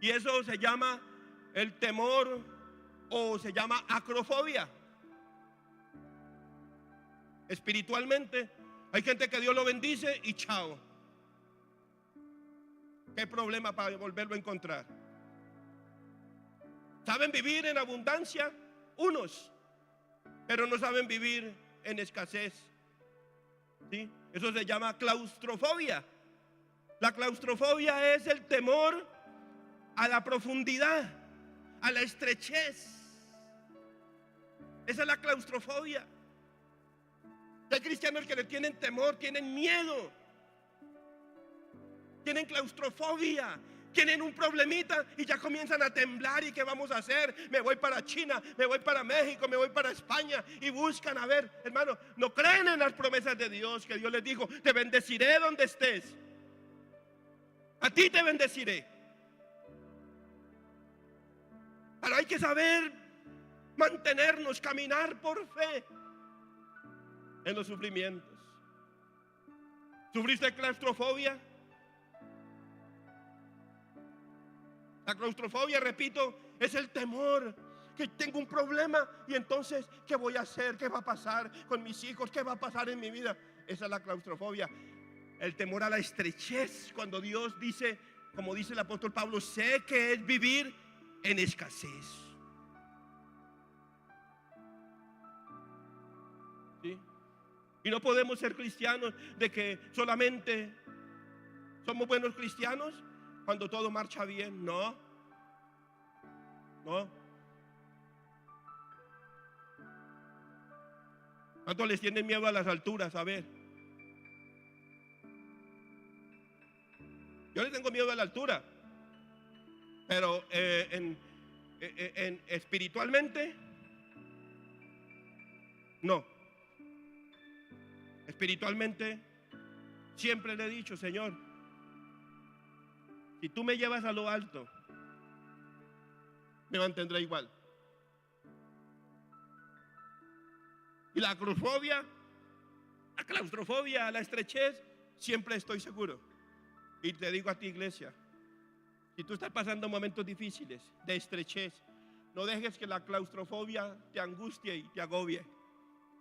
Y eso se llama el temor, o se llama acrofobia. Espiritualmente, hay gente que Dios lo bendice y chao. ¿Qué problema para volverlo a encontrar? Saben vivir en abundancia unos, pero no saben vivir en escasez. ¿Sí? Eso se llama claustrofobia. La claustrofobia es el temor a la profundidad, a la estrechez. Esa es la claustrofobia. Hay cristianos que le tienen temor, tienen miedo, tienen claustrofobia, Tienen un problemita y ya comienzan a temblar. ¿Y qué vamos a hacer? Me voy para China, me voy para México, me voy para España. Y buscan, a ver, hermano, no creen en las promesas de Dios, que Dios les dijo: te bendeciré donde estés, a ti te bendeciré. Pero hay que saber mantenernos, caminar por fe en los sufrimientos. ¿Sufriste claustrofobia? La claustrofobia, repito, es el temor que tengo un problema y entonces, ¿qué voy a hacer? ¿Qué va a pasar con mis hijos? ¿Qué va a pasar en mi vida? Esa es la claustrofobia. El temor a la estrechez, cuando Dios dice, como dice el apóstol Pablo, sé que es vivir en escasez. ¿Sí? Y no podemos ser cristianos de que solamente somos buenos cristianos cuando todo marcha bien. No. ¿Cuántos les tienen miedo a las alturas? A ver. Yo le tengo miedo a la altura. Pero espiritualmente, no. Espiritualmente, siempre le he dicho: Señor, si tú me llevas a lo alto, me mantendré igual. Y la claustrofobia, la estrechez, siempre estoy seguro. Y te digo a ti, iglesia, si tú estás pasando momentos difíciles de estrechez, no dejes que la claustrofobia te angustie y te agobie,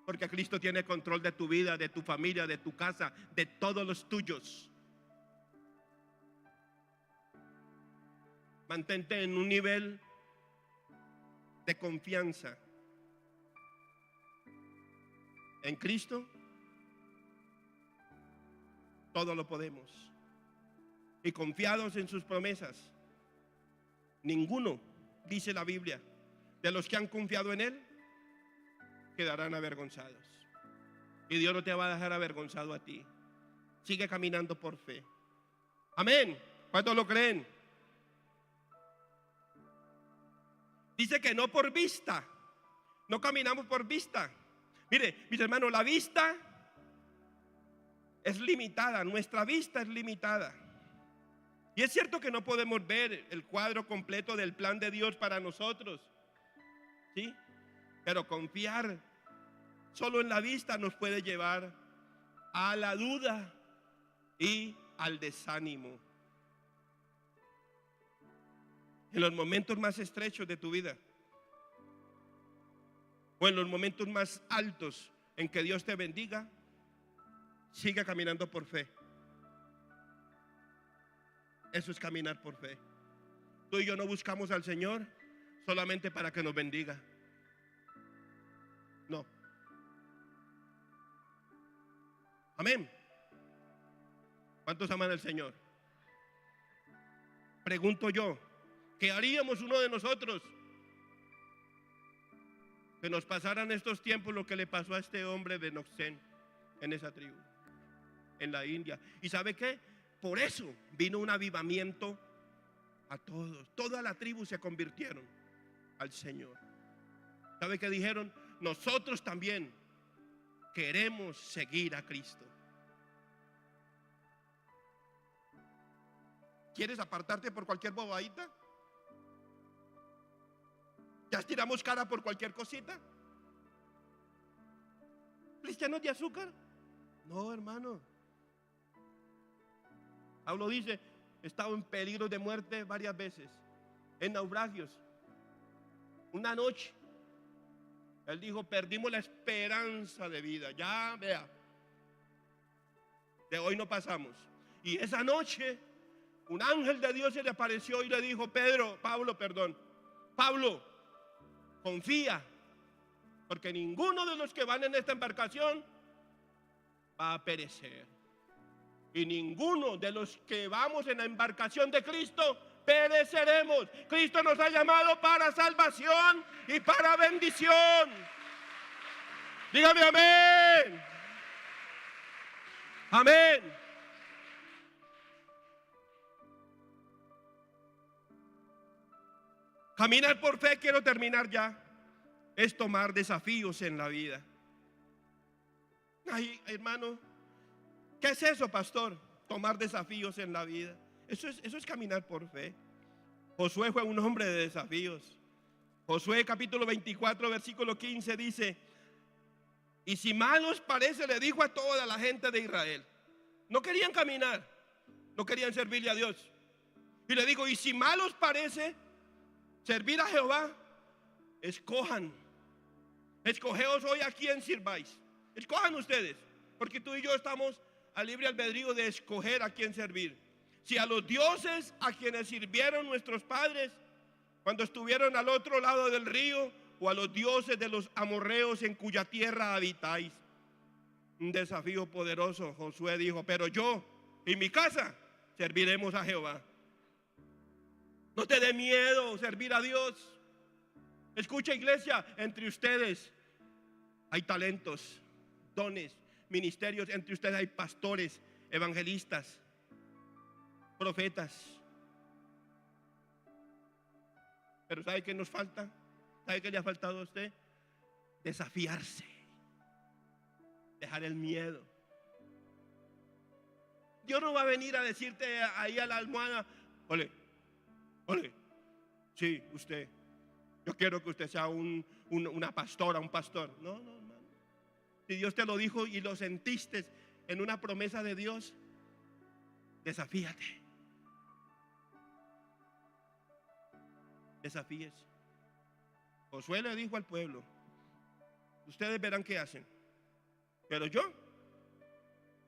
porque Cristo tiene control de tu vida, de tu familia, de tu casa, de todos los tuyos. Mantente en un nivel de confianza en Cristo. Todo lo podemos. Y confiados en sus promesas, ninguno, dice la Biblia, de los que han confiado en Él quedarán avergonzados. Y Dios no te va a dejar avergonzado a ti. Sigue caminando por fe. Amén. ¿Cuántos lo creen? Dice que no por vista. No caminamos por vista. Mire, mis hermanos, la vista es limitada. Nuestra vista es limitada. Y es cierto que no podemos ver el cuadro completo del plan de Dios para nosotros, ¿sí? Pero confiar solo en la vista nos puede llevar a la duda y al desánimo. En los momentos más estrechos de tu vida, o en los momentos más altos en que Dios te bendiga, sigue caminando por fe. Eso es caminar por fe. Tú y yo no buscamos al Señor solamente para que nos bendiga. No. Amén. ¿Cuántos aman al Señor? Pregunto yo, ¿qué haríamos uno de nosotros que nos pasaran estos tiempos lo que le pasó a este hombre de Noxén en esa tribu, en la India? ¿Y sabe qué? Por eso vino un avivamiento a todos. Toda la tribu se convirtieron al Señor. ¿Sabe qué dijeron? Nosotros también queremos seguir a Cristo. ¿Quieres apartarte por cualquier bobadita? ¿Ya estiramos cara por cualquier cosita? ¿Cristianos de azúcar? No, hermano. Pablo dice: he estado en peligro de muerte varias veces, en naufragios. Una noche, él dijo: perdimos la esperanza de vida. Ya, vea, de hoy no pasamos. Y esa noche, un ángel de Dios se le apareció y le dijo: Pablo, confía, porque ninguno de los que van en esta embarcación va a perecer. Y ninguno de los que vamos en la embarcación de Cristo pereceremos. Cristo nos ha llamado para salvación y para bendición. Dígame amén. Amén. Caminar por fe, quiero terminar ya, es tomar desafíos en la vida. Ay, hermano, ¿qué es eso, pastor? Tomar desafíos en la vida. Eso es caminar por fe. Josué fue un hombre de desafíos. Josué capítulo 24 versículo 15 dice: y si mal os parece, le dijo a toda la gente de Israel. No querían caminar, no querían servirle a Dios. Y le digo: y si mal os parece servir a Jehová, escogeos hoy a quién sirváis. Escojan ustedes, porque tú y yo estamos a libre albedrío de escoger a quién servir. Si a los dioses a quienes sirvieron nuestros padres cuando estuvieron al otro lado del río, o a los dioses de los amorreos en cuya tierra habitáis. Un desafío poderoso. Josué dijo: pero yo y mi casa serviremos a Jehová. No te dé miedo servir a Dios. Escucha, iglesia, entre ustedes hay talentos, dones, ministerios. Entre ustedes hay pastores, evangelistas, profetas. Pero ¿sabe qué nos falta? ¿Sabe qué le ha faltado a usted? Desafiarse, dejar el miedo. Dios no va a venir a decirte ahí a la almohada: ole, sí, usted, yo quiero que usted sea una pastora, un pastor. No, hermano. Si Dios te lo dijo y lo sentiste en una promesa de Dios, desafíate. Desafíese. Josué le dijo al pueblo: ustedes verán qué hacen, pero yo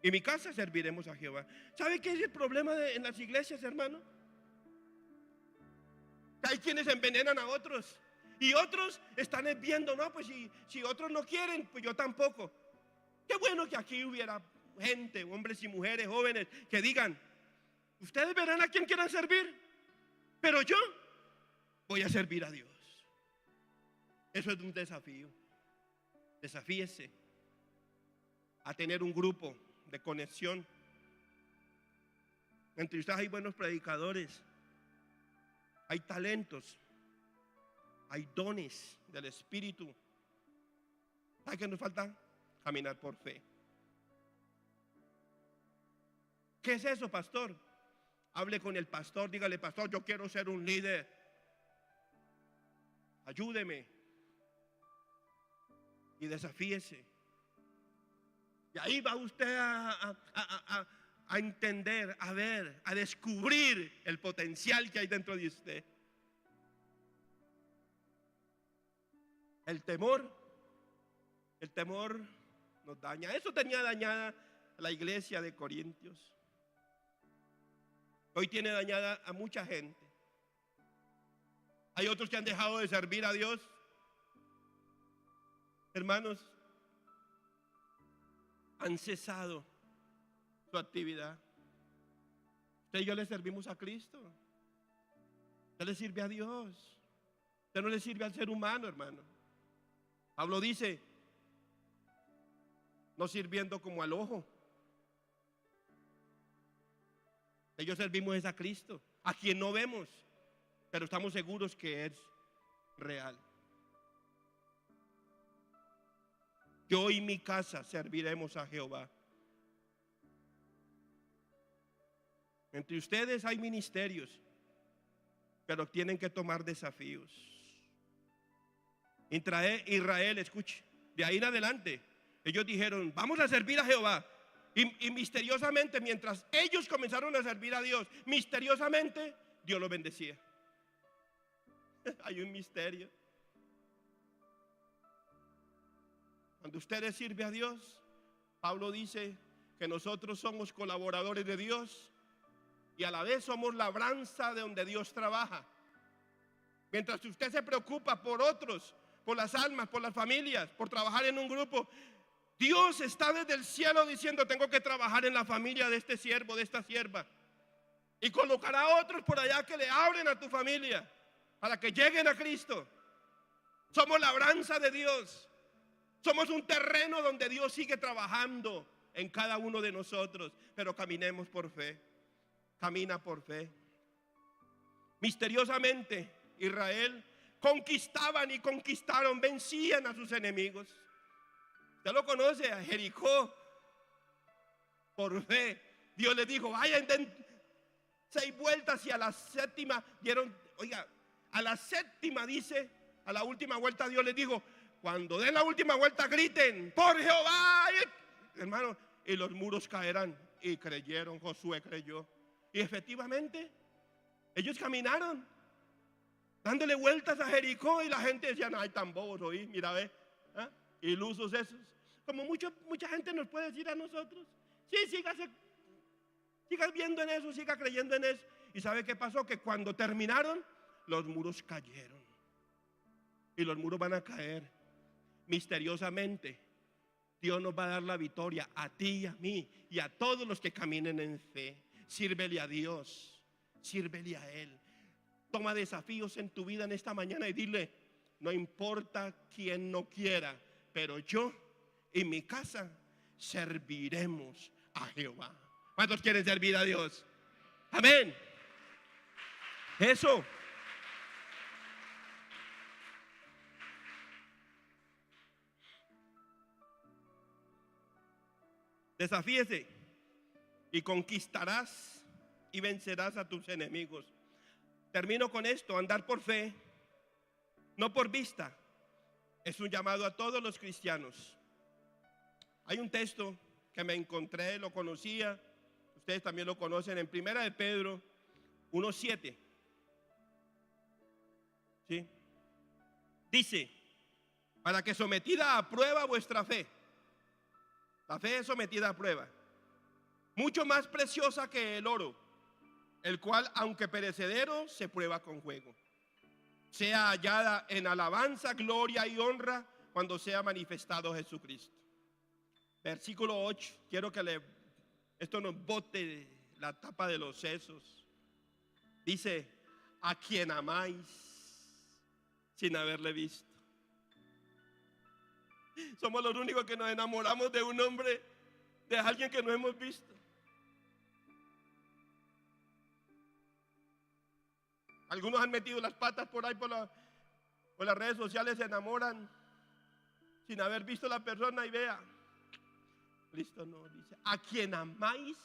y mi casa serviremos a Jehová. ¿Sabe qué es el problema en las iglesias, hermano? Hay quienes envenenan a otros, y otros están viendo: no, pues si otros no quieren, pues yo tampoco. Qué bueno que aquí hubiera gente, hombres y mujeres, jóvenes, que digan: ustedes verán a quién quieran servir, pero yo voy a servir a Dios. Eso es un desafío. Desafíese a tener un grupo de conexión. Entre ustedes hay buenos predicadores, hay talentos, hay dones del Espíritu. ¿Sabe qué nos falta? Caminar por fe. ¿Qué es eso, pastor? Hable con el pastor, dígale: pastor, yo quiero ser un líder, ayúdeme. Y desafíese. Y ahí va usted a entender, a ver, a descubrir el potencial que hay dentro de usted. El temor nos daña. Eso tenía dañada la iglesia de Corintios. Hoy tiene dañada a mucha gente. Hay otros que han dejado de servir a Dios. Hermanos, han cesado su actividad. Usted y yo le servimos a Cristo. Usted le sirve a Dios. Usted no le sirve al ser humano, hermano. Pablo dice: no sirviendo como al ojo. Ellos servimos a Cristo, a quien no vemos, pero estamos seguros que es real. Yo y mi casa serviremos a Jehová. Entre ustedes hay ministerios, pero tienen que tomar desafíos. Israel, escuche, de ahí en adelante, ellos dijeron: vamos a servir a Jehová. Y misteriosamente, mientras ellos comenzaron a servir a Dios, misteriosamente Dios los bendecía. Hay un misterio. Cuando usted le sirve a Dios, Pablo dice que nosotros somos colaboradores de Dios y a la vez somos labranza de donde Dios trabaja. Mientras usted se preocupa por otros, por las almas, por las familias, por trabajar en un grupo, Dios está desde el cielo diciendo: tengo que trabajar en la familia de este siervo, de esta sierva, y colocar a otros por allá que le hablen a tu familia para que lleguen a Cristo. Somos labranza de Dios. Somos un terreno donde Dios sigue trabajando en cada uno de nosotros. Pero caminemos por fe. Camina por fe. Misteriosamente Israel, conquistaban y conquistaron, vencían a sus enemigos. Usted lo conoce, a Jericó. Por fe, Dios les dijo, vayan, den 6 vueltas, y a la séptima dieron, oiga, a la séptima dice, a la última vuelta Dios les dijo, cuando den la última vuelta griten, por Jehová, hermano, y los muros caerán. Y creyeron, Josué creyó. Y efectivamente, ellos caminaron, dándole vueltas a Jericó, y la gente decía, no, hay tan bobos hoy, mira, ve, ¿ah? Ilusos esos. Como mucha gente nos puede decir a nosotros, sí, sigas viendo en eso, siga creyendo en eso. ¿Y sabe qué pasó? Que cuando terminaron, los muros cayeron. Y los muros van a caer misteriosamente. Dios nos va a dar la victoria a ti y a mí y a todos los que caminen en fe. Sírvele a Dios, sírvele a Él. Toma desafíos en tu vida en esta mañana y dile, no importa quién no quiera, pero yo y mi casa serviremos a Jehová. ¿Cuántos quieren servir a Dios? Amén. Eso. Desafíese y conquistarás y vencerás a tus enemigos. Termino con esto, andar por fe, no por vista. Es un llamado a todos los cristianos. Hay un texto que me encontré, lo conocía, ustedes también lo conocen, en 1 de Pedro 1:7. ¿Sí? Dice, para que sometida a prueba vuestra fe. La fe es sometida a prueba, mucho más preciosa que el oro, el cual, aunque perecedero, se prueba con fuego, sea hallada en alabanza, gloria y honra cuando sea manifestado Jesucristo. Versículo 8, quiero que esto nos bote la tapa de los sesos. Dice, a quien amáis sin haberle visto. Somos los únicos que nos enamoramos de un hombre, de alguien que no hemos visto. Algunos han metido las patas por ahí por las redes sociales, se enamoran sin haber visto a la persona y vea. Cristo no dice, a quien amáis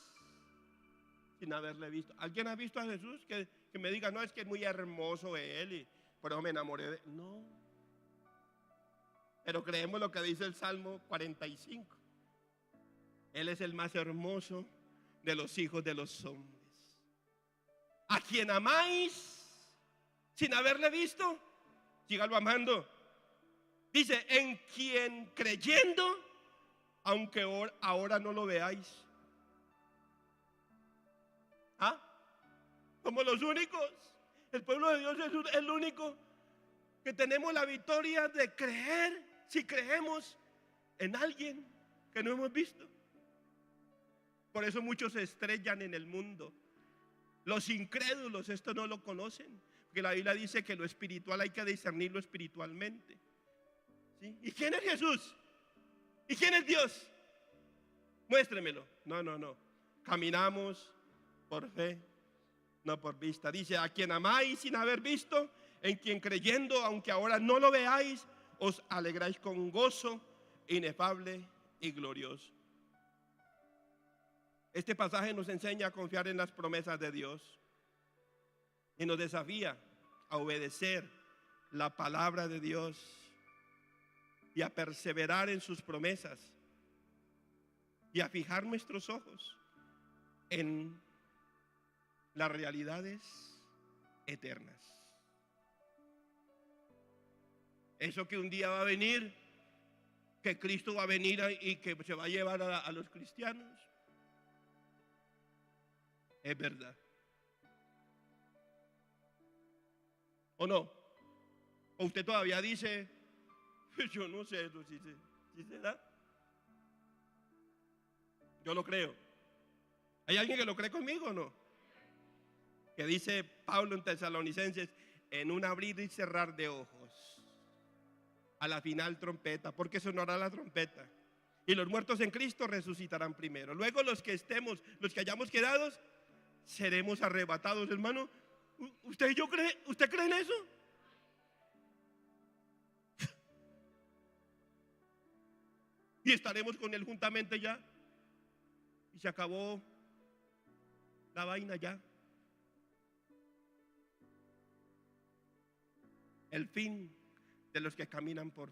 sin haberle visto. ¿Alguien ha visto a Jesús? Que me diga, no, es que es muy hermoso él y por eso me enamoré de él. No. Pero creemos lo que dice el Salmo 45. Él es el más hermoso de los hijos de los hombres. A quien amáis sin haberle visto, sígalo amando. Dice, en quien creyendo, aunque ahora no lo veáis. ¿Ah? Somos los únicos. El pueblo de Dios es el único que tenemos la victoria de creer. Si creemos en alguien que no hemos visto. Por eso muchos se estrellan en el mundo. Los incrédulos esto no lo conocen, porque la Biblia dice que lo espiritual hay que discernirlo espiritualmente. ¿Sí? ¿Y quién es Jesús? ¿Y quién es Dios? Muéstremelo. No. Caminamos por fe, no por vista. Dice, a quien amáis sin haber visto, en quien creyendo, aunque ahora no lo veáis, os alegráis con gozo inefable y glorioso. Este pasaje nos enseña a confiar en las promesas de Dios y nos desafía a obedecer la palabra de Dios y a perseverar en sus promesas y a fijar nuestros ojos en las realidades eternas. Eso que un día va a venir, que Cristo va a venir y que se va a llevar a los cristianos, es verdad. ¿O no? ¿O usted todavía dice, pues yo no sé eso si se da? Yo lo creo. ¿Hay alguien que lo cree conmigo o no? Que dice Pablo en Tesalonicenses, en un abrir y cerrar de ojos, a la final trompeta, porque sonará la trompeta y los muertos en Cristo resucitarán primero. Luego los que hayamos quedado, seremos arrebatados. Hermano, ¿usted cree en eso? y estaremos con Él juntamente ya. Y se acabó la vaina ya. El fin de los que caminan por